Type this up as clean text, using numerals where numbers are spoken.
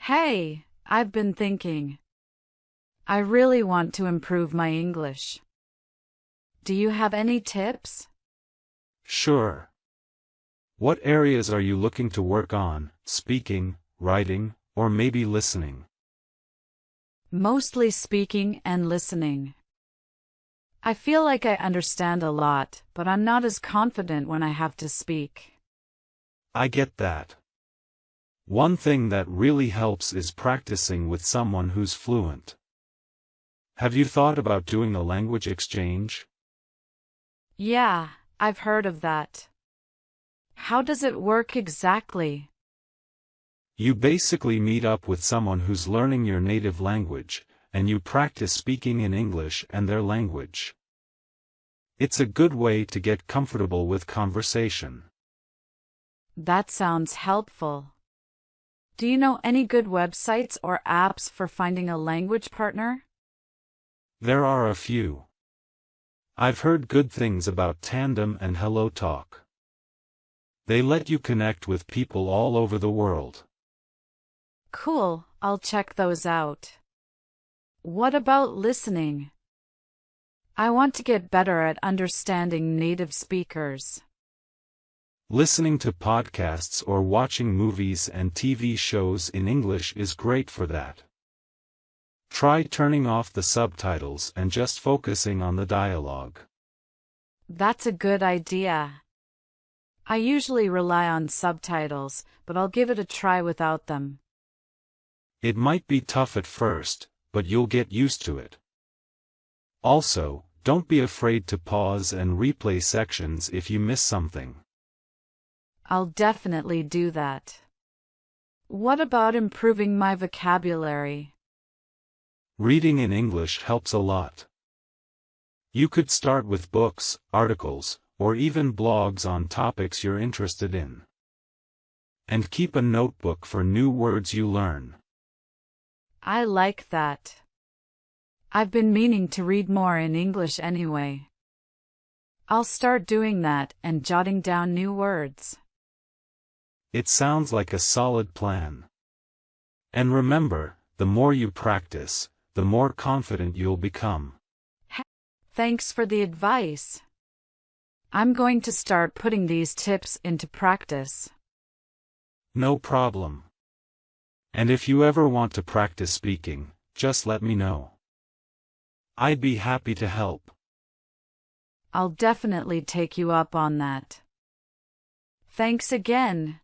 Hey, I've been thinking. I really want to improve my English. Do you have any tips? Sure. What areas are you looking to work on, speaking, writing, or maybe listening? Mostly speaking and listening. I feel like I understand a lot, but I'm not as confident when I have to speak. I get that. One thing that really helps is practicing with someone who's fluent. Have you thought about doing a language exchange? Yeah, I've heard of that. How does it work exactly? You basically meet up with someone who's learning your native language, and you practice speaking in English and their language. It's a good way to get comfortable with conversation. That sounds helpful. Do you know any good websites or apps for finding a language partner? There are a few. I've heard good things about Tandem and Hello Talk. They let you connect with people all over the world. Cool, I'll check those out. What about listening? I want to get better at understanding native speakers. Listening to podcasts or watching movies and TV shows in English is great for that. Try turning off the subtitles and just focusing on the dialogue. That's a good idea. I usually rely on subtitles, but I'll give it a try without them. It might be tough at first, but you'll get used to it. Also, don't be afraid to pause and replay sections if you miss something. I'll definitely do that. What about improving my vocabulary? Reading in English helps a lot. You could start with books, articles, or even blogs on topics you're interested in. And keep a notebook for new words you learn. I like that. I've been meaning to read more in English anyway. I'll start doing that and jotting down new words. It sounds like a solid plan. And remember, the more you practice, the more confident you'll become. Thanks for the advice. I'm going to start putting these tips into practice. No problem. And if you ever want to practice speaking, just let me know. I'd be happy to help. I'll definitely take you up on that. Thanks again.